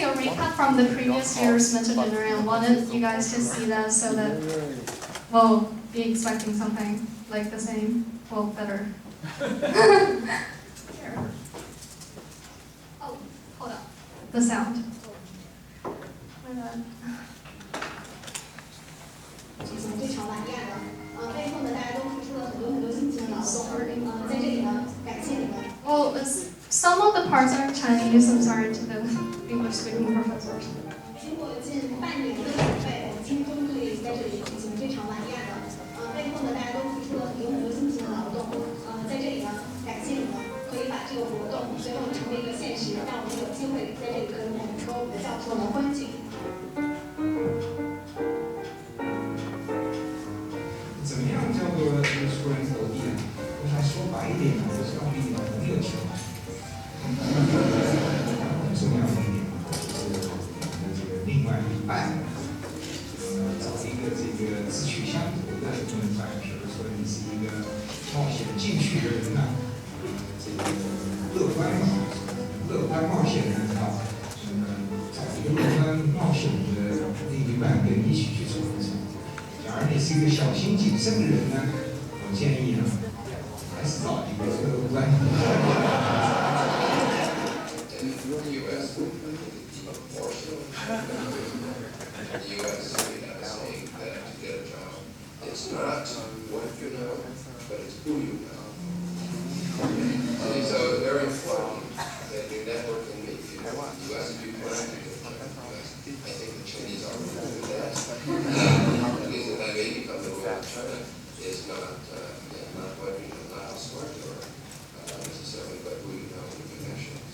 actually a recap from the previous year's mentor dinner and wanted you guys to see that so that we'll be expecting something like the same, well, better. Here. Oh, hold up. The sound. My bad. 非常完亚的，背后呢，大家都付出了很多辛勤的劳动，在这里呢，感谢你们。Well, some of the parts are Chinese. I'm sorry to the English-speaking professors. 经过近半年的准备，我们今天终于在这里举行非常完亚的，背后呢，大家都付出了很多辛勤的劳动，在这里呢，感谢你们可以把这个活动最后成为一个现实，让我们有机会在这里和你们说教授们欢聚。 怎么样叫做出人头地呢？我想说白一点呢，就是要比你的朋友强。很重要的一点就是我们的这个另外一半，找一个这个志趣相投的另一半，比如说你是一个冒险进取的人呐，这个乐观冒险的人啊，找一个乐观冒险的另一半跟你一起去闯一闯。 假如你是一个小心谨慎的人呢，我建议呢，还是找一个乐观。It's not what you know, but it's who you know. And so it's very important that you network and meet people. You ask people what I think the Chinese are really good at that. The reason that may become the rule in China is not what you know, not how smart you are necessarily, but who you know and your connections.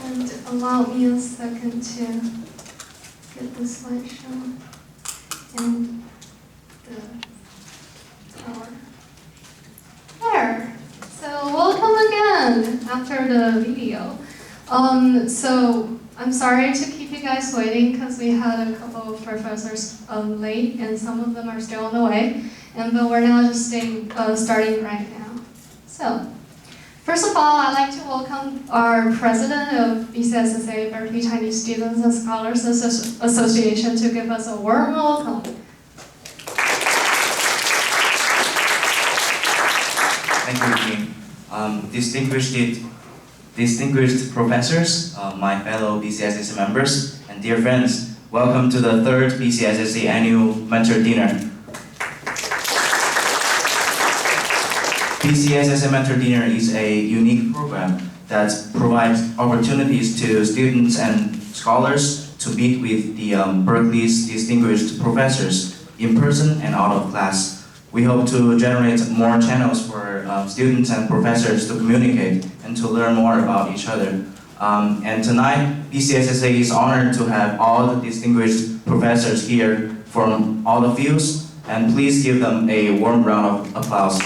And allow me a second to get the slideshow and the tower. There. So welcome again after the video. So I'm sorry to keep you guys waiting because we had a couple of professors late and some of them are still on the way. But we're now just starting right now. So, first of all, I'd like to welcome our president of BCSSA, Berkeley Chinese Students and Scholars Association, to give us a warm welcome. Thank you, Jean. Distinguished professors, my fellow BCSSA members, and dear friends, welcome to the third BCSSA annual mentor dinner. BCSSA Mentor Dinner is a unique program that provides opportunities to students and scholars to meet with the Berkeley's distinguished professors in person and out of class. We hope to generate more channels for students and professors to communicate and to learn more about each other. And tonight, BCSSA is honored to have all the distinguished professors here from all the fields, and please give them a warm round of applause.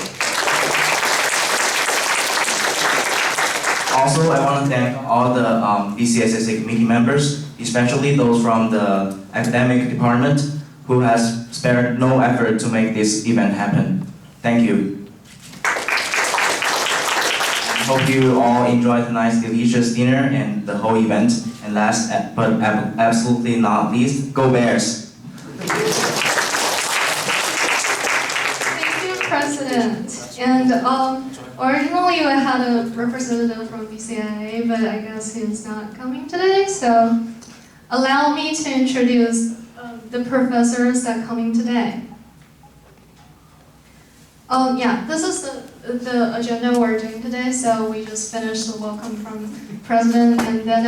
Also, I want to thank all the BCSSA committee members, especially those from the academic department, who has spared no effort to make this event happen. Thank you. I hope you all enjoyed tonight's delicious dinner and the whole event. And last but absolutely not least, go Bears! Thank you, President. And originally we had a representative from BCSSA, but I guess he's not coming today, so allow me to introduce the professors that are coming today. Yeah, this is the agenda we're doing today. So we just finished the welcome from President, and then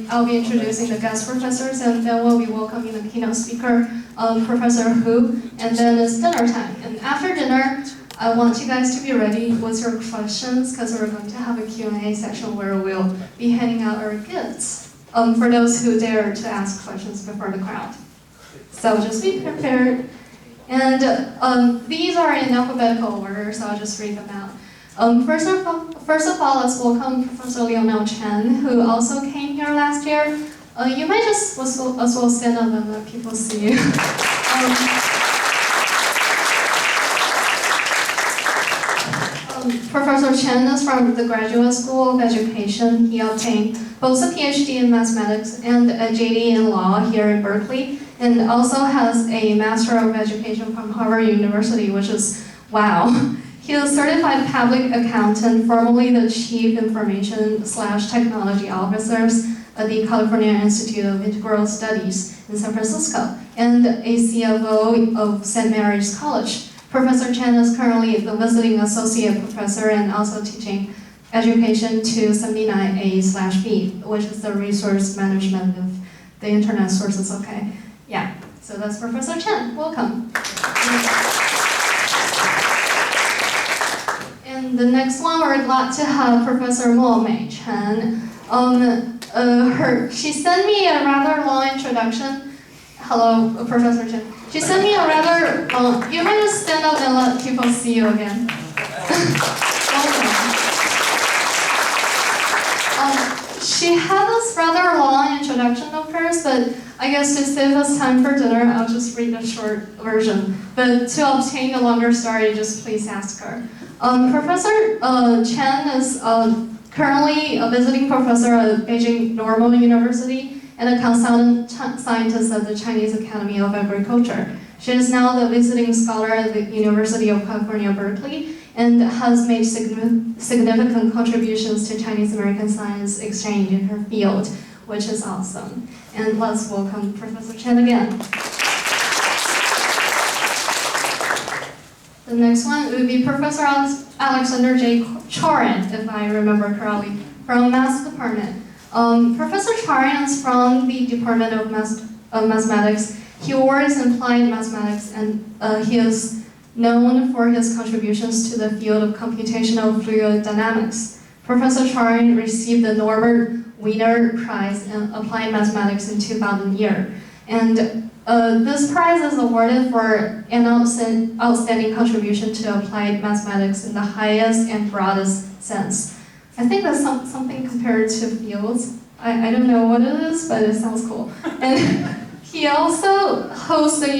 I'll be introducing the guest professors, and then we'll be welcoming the keynote speaker, Professor Hu, and then it's dinner time. And after dinner, I want you guys to be ready with your questions, because we're going to have a Q&A section where we'll be handing out our gifts for those who dare to ask questions before the crowd. So just be prepared. And these are in alphabetical order, so I'll just read them out. First of all, let's welcome Professor Lionel Chen, who also came here last year. You might just as well stand up and let people see you. Professor Chen is from the Graduate School of Education. He obtained both a PhD in mathematics and a JD in law here in Berkeley, and also has a Master of Education from Harvard University, which is wow. He is a certified public accountant, formerly the Chief Information/Technology Officers at the California Institute of Integral Studies in San Francisco, and a CFO of St. Mary's College. Professor Chen is currently the visiting associate professor and also teaching education 279A/B, which is the resource management of the internet sources, okay? Yeah, so that's Professor Chen, welcome. And the next one, we're glad to have Professor Mo Mei Chen. She sent me a rather long introduction. Hello, Professor Chen. She sent me a rather long, you might just stand up and let people see you again. She had this rather long introduction of hers, but I guess to save us time for dinner, I'll just read a short version. But to obtain a longer story, just please ask her. Professor Chen is currently a visiting professor at Beijing Normal University and a consultant scientist at the Chinese Academy of Agriculture. She is now the visiting scholar at the University of California, Berkeley, and has made significant contributions to Chinese American science exchange in her field, which is awesome. And let's welcome Professor Chen again. The next one would be Professor Alexander J. Chorin, if I remember correctly, from Math Department. Professor Chorin is from the Department of Mathematics. He works in applied mathematics, and he is known for his contributions to the field of computational fluid dynamics. Professor Chorin received the Norbert Wiener Prize in Applied Mathematics in 2000 year. And this prize is awarded for an outstanding contribution to applied mathematics in the highest and broadest sense. I think that's something compared to fields. I don't know what it is, but it sounds cool. And he also hosts the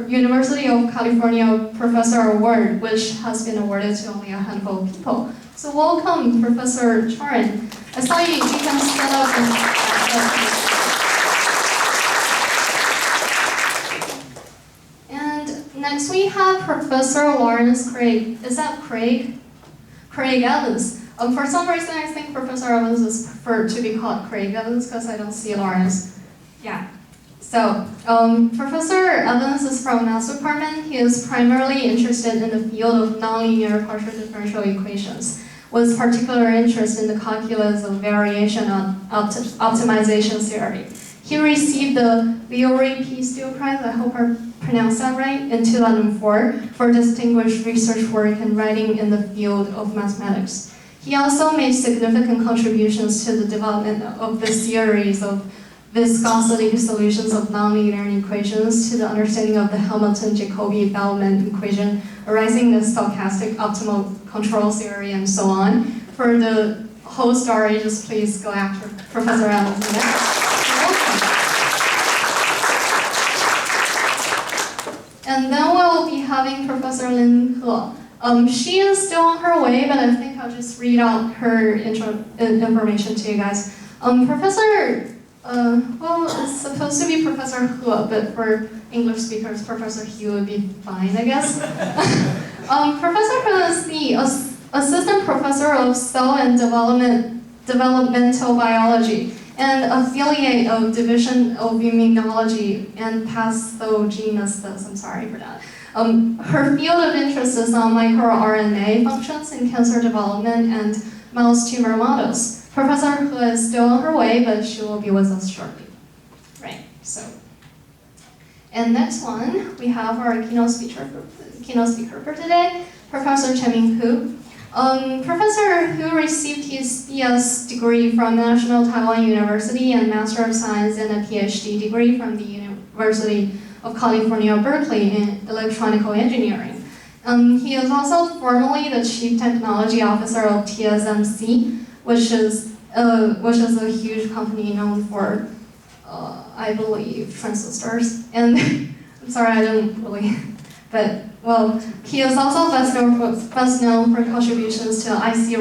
University of California Professor Award, which has been awarded to only a handful of people. So welcome, Professor Chorin. I saw you can stand up and next we have Professor Lawrence Craig. Is that Craig? Craig Evans. For some reason, I think Professor Evans is preferred to be called Craig Evans because I don't see Lawrence. Yeah. So, Professor Evans is from Math Department. He is primarily interested in the field of nonlinear partial differential equations, with particular interest in the calculus of variation on optimization theory. He received the Leroy P. Steele Prize, I hope I pronounced that right, in 2004 for distinguished research work in writing in the field of mathematics. He also made significant contributions to the development of the series of viscosity solutions of nonlinear equations to the understanding of the Hamilton-Jacobi Bellman equation arising in the stochastic optimal control theory and so on. For the whole story, just please go after Professor Evans next. And then we'll be having Professor Lin He. She is still on her way, but I think I'll just read out her information to you guys. Professor, well, it's supposed to be Professor He, but for English speakers, Professor He would be fine, I guess. Professor He is the assistant professor of cell and developmental biology and affiliate of Division of Immunology and Pathogenesis. I'm sorry for that. Her field of interest is on microRNA functions in cancer development and mouse tumor models. Professor Hu is still on her way, but she will be with us shortly. Right, so. And next one, we have our keynote speaker for today, Professor Chen-Ming Hu. Professor Hu received his BS degree from National Taiwan University and Master of Science and a PhD degree from the University of California, Berkeley in electronic engineering. He is also formerly the Chief Technology Officer of TSMC, which is a huge company known for, I believe, transistors. And I'm sorry, I don't really, but well, he is also best known for contributions to IC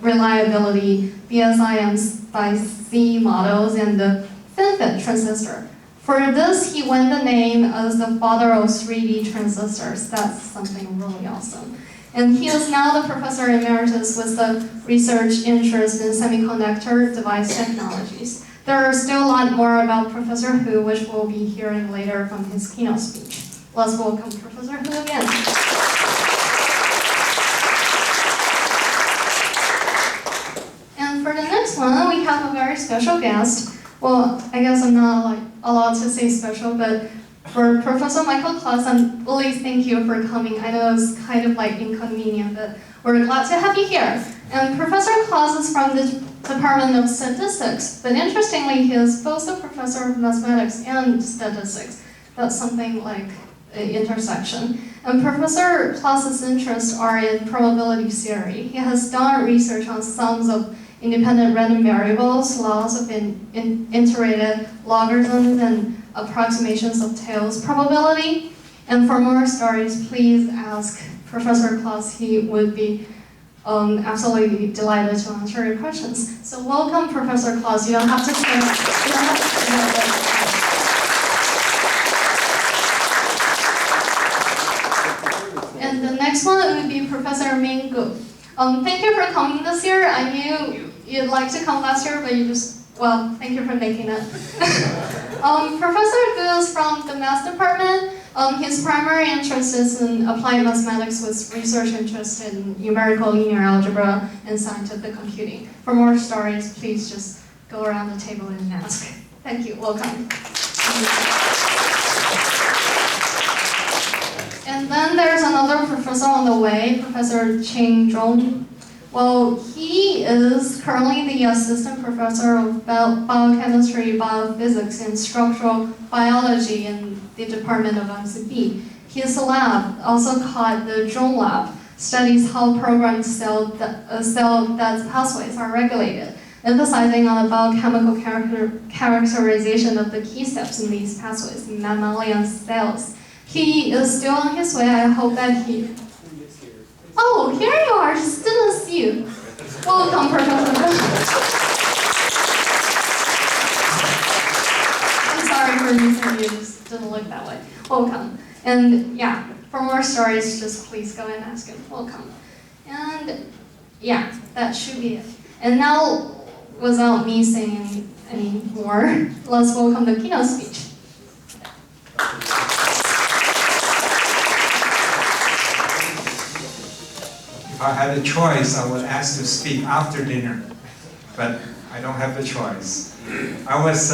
reliability, BSIMC models, and the FinFET transistor. For this, he won the name as the father of 3D transistors. That's something really awesome. And he is now the professor emeritus with the research interest in semiconductor device technologies. There are still a lot more about Professor Hu, which we'll be hearing later from his keynote speech. Let's welcome Professor Hu again. And for the next one, we have a very special guest. Well, I guess I'm not allowed to say special, but for Professor Michael Klaus, I'm really thank you for coming. I know it's kind of inconvenient, but we're glad to have you here. And Professor Klaus is from the Department of Statistics, but interestingly, he is both a professor of mathematics and statistics. That's something like an intersection. And Professor Klaus's interests are in probability theory. He has done research on sums of independent random variables, laws of iterated logarithms, and approximations of Taylor's probability. And for more stories, please ask Professor Klaus. He would be absolutely delighted to answer your questions. So welcome, Professor Klaus. You don't have to say And the next one would be Professor Ming Gu. Thank you for coming this year. I knew you'd like to come last year, but you just, well, thank you for making it. Professor Gu is from the Math Department. His primary interest is in applied mathematics with research interest in numerical linear algebra and scientific computing. For more stories, please just go around the table and ask. Thank you, welcome. And then there's another professor on the way, Professor Cheng Zhong. Well, he is currently the assistant professor of biochemistry, biophysics, and structural biology in the Department of MCB. His lab, also called the Zhong Lab, studies how programmed cell death pathways are regulated, emphasizing on the biochemical characterization of the key steps in these pathways in mammalian cells. He is still on his way. I hope that he... Oh, here you are. Just didn't see you. Welcome, Professor. I'm sorry for using you. Just didn't look that way. Welcome. And yeah, for more stories, just please go and ask him. Welcome. And yeah, that should be it. And now, without me saying any more, let's welcome the keynote speech. If I had a choice, I would ask to speak after dinner, but I don't have the choice. I was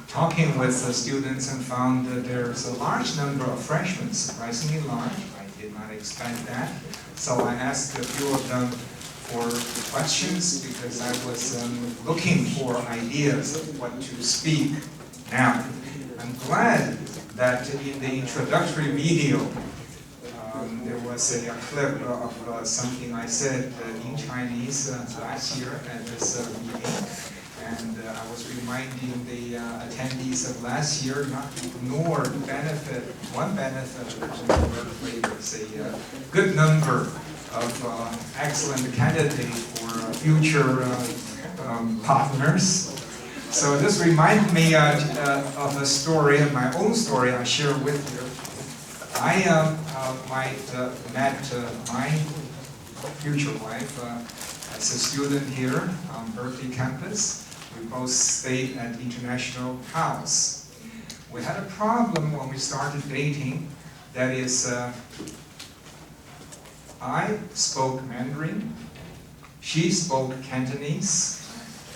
talking with the students and found that there's a large number of freshmen, surprisingly large. I did not expect that. So I asked a few of them for questions because I was looking for ideas of what to speak now. I'm glad that in the introductory video, there was a clip of something I said in Chinese last year at this meeting. And I was reminding the attendees of last year not to ignore the benefit. One benefit of Berkeley was a good number of excellent candidates for future partners. So this reminded me of a story, my own story I share with you. I met my future wife as a student here on Berkeley campus. We both stayed at International House. We had a problem when we started dating. That is, I spoke Mandarin, she spoke Cantonese,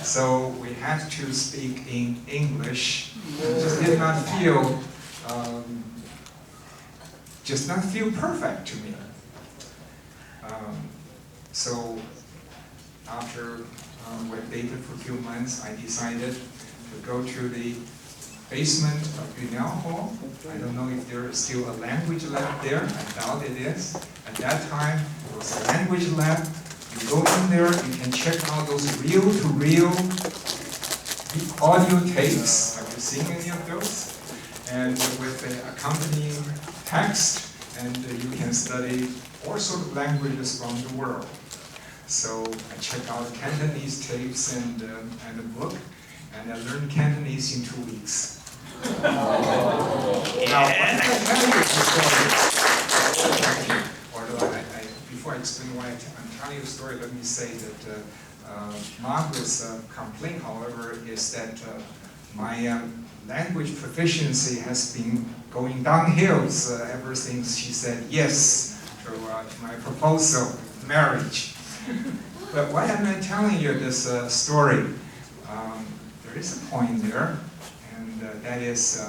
so we had to speak in English. Just did not feel, perfect to me. So after we dated for a few months, I decided to go to the basement of Yunao Hall. I don't know if there is still a language lab there. I doubt it is. At that time, it was a language lab. You go in there, you can check out those reel-to-reel audio tapes. Have you seen any of those? And with the accompanying text, and you can study all sorts of languages around the world. So I checked out Cantonese tapes and a book, and I learned Cantonese in 2 weeks. Now, why did I tell you the story? Although before I explain why I'm telling you the story, let me say that Margaret's complaint, however, is that my language proficiency has been going downhill ever since she said yes to my proposal, marriage. But why am I telling you this story? There is a point there, and that is